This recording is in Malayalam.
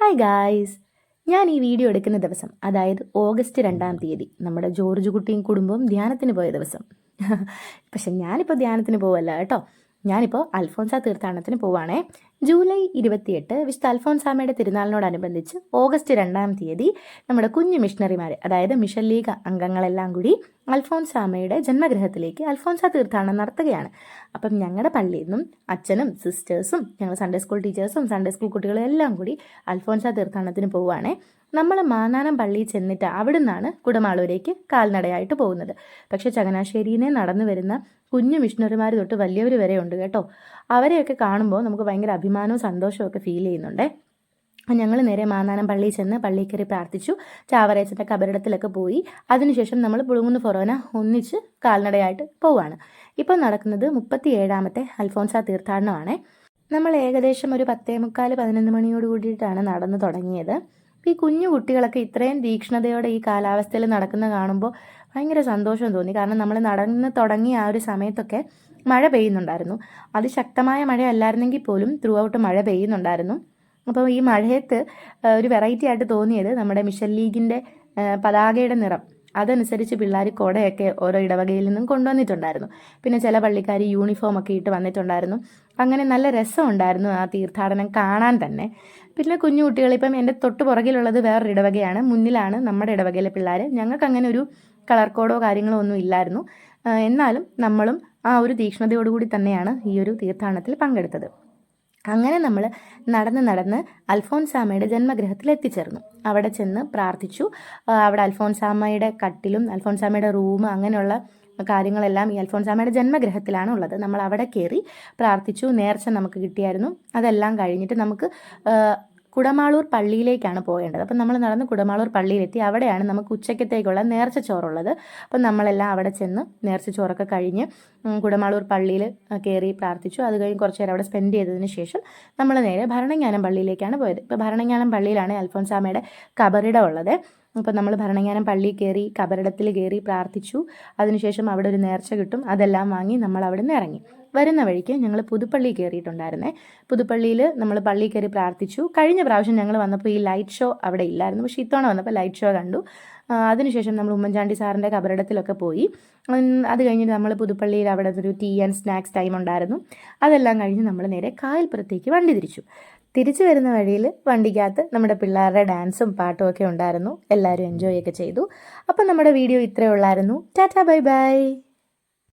ഹായ് ഗായ്സ്, ഞാൻ ഈ വീഡിയോ എടുക്കുന്ന ദിവസം, അതായത് ഓഗസ്റ്റ് 2-ാം തീയതി, നമ്മുടെ ജോർജ് കുട്ടിയും കുടുംബവും ധ്യാനത്തിന് പോയ ദിവസം. പക്ഷെ ഞാനിപ്പോൾ ധ്യാനത്തിന് പോവല്ല കേട്ടോ. ഞാനിപ്പോൾ അൽഫോൻസ തീർത്ഥാടനത്തിന് പോവാണേ. ജൂലൈ 28 വിശുദ്ധ അൽഫോൻസാമയുടെ തിരുനാളിനോടനുബന്ധിച്ച് ഓഗസ്റ്റ് 2-ാം തീയതി നമ്മുടെ കുഞ്ഞു മിഷണറിമാർ, അതായത് മിഷൻ ലീഗ് അംഗങ്ങളെല്ലാം കൂടി അൽഫോൻസാമയുടെ ജന്മഗൃഹത്തിലേക്ക് അൽഫോൻസ തീർത്ഥാടനം നടത്തുകയാണ്. അപ്പം ഞങ്ങളുടെ പള്ളിയിൽ നിന്നും അച്ഛനും സിസ്റ്റേഴ്സും ഞങ്ങൾ സൺഡേ സ്കൂൾ ടീച്ചേഴ്സും സൺഡേ സ്കൂൾ കുട്ടികളും എല്ലാം കൂടി അൽഫോൻസ തീർത്ഥാടനത്തിന് പോവുകയാണേ. നമ്മൾ മാന്നാനം പള്ളിയിൽ ചെന്നിട്ട് അവിടെ നിന്നാണ് കുടമാളൂരേക്ക് കാൽനടയായിട്ട് പോകുന്നത്. പക്ഷേ ചങ്ങനാശ്ശേരിയിൽ നിന്ന് നടന്നു വരുന്ന കുഞ്ഞു മിഷണറിമാർ തൊട്ട് വലിയവർ വരെ ഉണ്ട് കേട്ടോ. അവരെയൊക്കെ കാണുമ്പോൾ നമുക്ക് ഭയങ്കര അഭിമാനവും സന്തോഷവും ഒക്കെ ഫീൽ ചെയ്യുന്നുണ്ട്. ഞങ്ങൾ നേരെ മാന്നാനം പള്ളിയിൽ ചെന്ന് പള്ളിയിൽ കയറി പ്രാർത്ഥിച്ചു. ചാവറേച്ചൻ്റെ കബറിടത്തിലൊക്കെ പോയി. അതിനുശേഷം നമ്മൾ പുളുങ്ങുന്ന് ഫൊറോന ഒന്നിച്ച് കാൽനടയായിട്ട് പോവുകയാണ്. ഇപ്പം നടക്കുന്നത് 37-ാമത്തെ അൽഫോൻസ തീർത്ഥാടനമാണ്. നമ്മൾ ഏകദേശം ഒരു 10:45-11 മണിയോട് കൂടിയിട്ടാണ് നടന്നു തുടങ്ങിയത്. ഈ കുഞ്ഞു കുട്ടികളൊക്കെ ഇത്രയും തീക്ഷ്ണതയോടെ ഈ കാലാവസ്ഥയിൽ നടക്കുന്ന കാണുമ്പോൾ ഭയങ്കര സന്തോഷം തോന്നി. കാരണം നമ്മൾ നടന്ന് തുടങ്ങിയ ആ ഒരു സമയത്തൊക്കെ മഴ പെയ്യുന്നുണ്ടായിരുന്നു. അതിശക്തമായ മഴ അല്ലായിരുന്നെങ്കിൽ പോലും ത്രൂ ഔട്ട് മഴ പെയ്യുന്നുണ്ടായിരുന്നു. അപ്പോൾ ഈ മഴയത്ത് ഒരു വെറൈറ്റി ആയിട്ട് തോന്നിയത് നമ്മുടെ മിഷൻ ലീഗിൻ്റെ പതാകയുടെ നിറം അതനുസരിച്ച് പിള്ളേർ കുടയൊക്കെ ഓരോ ഇടവകയിൽ നിന്നും കൊണ്ടുവന്നിട്ടുണ്ടായിരുന്നു. പിന്നെ ചില പള്ളിക്കാർ യൂണിഫോം ഒക്കെ ഇട്ട് വന്നിട്ടുണ്ടായിരുന്നു. അങ്ങനെ നല്ല രസമുണ്ടായിരുന്നു ആ തീർത്ഥാടനം കാണാൻ തന്നെ. പിന്നെ കുഞ്ഞു കുട്ടികൾ, ഇപ്പം എൻ്റെ തൊട്ട് പുറകിലുള്ളത് വേറൊരു ഇടവകയാണ്, മുന്നിലാണ് നമ്മുടെ ഇടവകയിലെ പിള്ളേർ. ഞങ്ങൾക്ക് അങ്ങനെ ഒരു കളർ കോഡോ കാര്യങ്ങളോ ഒന്നും ഇല്ലായിരുന്നു. എന്നാലും നമ്മളും ആ ഒരു തീക്ഷ്ണതയോടുകൂടി തന്നെയാണ് ഈ ഒരു തീർത്ഥാടനത്തിൽ പങ്കെടുത്തത്. അങ്ങനെ നമ്മൾ നടന്ന് അൽഫോൻസാമയുടെ ജന്മഗൃഹത്തിൽ എത്തിച്ചേർന്നു. അവിടെ ചെന്ന് പ്രാർത്ഥിച്ചു. അവിടെ അൽഫോൻസാമയുടെ കട്ടിലും അൽഫോൻസാമയുടെ റൂം അങ്ങനെയുള്ള കാര്യങ്ങളെല്ലാം ഈ അൽഫോൻസാമയുടെ ജന്മഗൃഹത്തിലാണ് ഉള്ളത്. നമ്മൾ അവിടെ കയറി പ്രാർത്ഥിച്ചു. നേർച്ച നമുക്ക് കിട്ടിയായിരുന്നു. അതെല്ലാം കഴിഞ്ഞിട്ട് നമുക്ക് കുടമാളൂർ പള്ളിയിലേക്കാണ് പോകേണ്ടത്. അപ്പം നമ്മൾ നടന്ന് കുടമാളൂർ പള്ളിയിലെത്തി. അവിടെയാണ് നമുക്ക് ഉച്ചക്കത്തേക്കുള്ള നേർച്ച ചോറുള്ളത്. അപ്പം നമ്മളെല്ലാം അവിടെ ചെന്ന് നേർച്ച ചോറൊക്കെ കഴിഞ്ഞ് കുടമാളൂർ പള്ളിയിൽ കയറി പ്രാർത്ഥിച്ചു. അത് കഴിഞ്ഞ് കുറച്ച് നേരം അവിടെ സ്പെൻഡ് ചെയ്തതിന് ശേഷം നമ്മൾ നേരെ ഭരണങ്ങാനം പള്ളിയിലേക്കാണ് പോയത്. ഇപ്പോൾ ഭരണങ്ങാനം പള്ളിയിലാണ് അൽഫോൻസാമയുടെ കബറിടം ഉള്ളത്. അപ്പോൾ നമ്മൾ ഭരണങ്ങാനം പള്ളിയിൽ കയറി കബറിടത്തിൽ കയറി പ്രാർത്ഥിച്ചു. അതിനുശേഷം അവിടെ ഒരു നേർച്ച കിട്ടും. അതെല്ലാം വാങ്ങി നമ്മൾ അവിടെ നിന്ന് ഇറങ്ങി. വരുന്ന വഴിക്ക് ഞങ്ങൾ പുതുപ്പള്ളി കയറിയിട്ടുണ്ടായിരുന്നേ. പുതുപ്പള്ളിയിൽ നമ്മൾ പള്ളിയിൽ കയറി പ്രാർത്ഥിച്ചു. കഴിഞ്ഞ പ്രാവശ്യം ഞങ്ങൾ വന്നപ്പോൾ ഈ ലൈറ്റ് ഷോ അവിടെ ഇല്ലായിരുന്നു. പക്ഷേ ഇത്തവണ വന്നപ്പോൾ ലൈറ്റ് ഷോ കണ്ടു. അതിനുശേഷം നമ്മൾ ഉമ്മൻചാണ്ടി സാറിൻ്റെ കബറിടത്തിലൊക്കെ പോയി. അത് കഴിഞ്ഞിട്ട് നമ്മൾ പുതുപ്പള്ളിയിൽ അവിടെ ഒരു ടീ ആൻഡ് സ്നാക്സ് ടൈം ഉണ്ടായിരുന്നു. അതെല്ലാം കഴിഞ്ഞ് നമ്മൾ നേരെ കായൽപ്പുറത്തേക്ക് വണ്ടി തിരിച്ചു. തിരിച്ചു വരുന്ന വഴിയിൽ വണ്ടിക്കകത്ത് നമ്മുടെ പിള്ളേരുടെ ഡാൻസും പാട്ടും ഒക്കെ ഉണ്ടായിരുന്നു. എല്ലാവരും എൻജോയ് ഒക്കെ ചെയ്തു. അപ്പം നമ്മുടെ വീഡിയോ ഇത്രയേ ഉള്ളായിരുന്നു. Tata bye bye.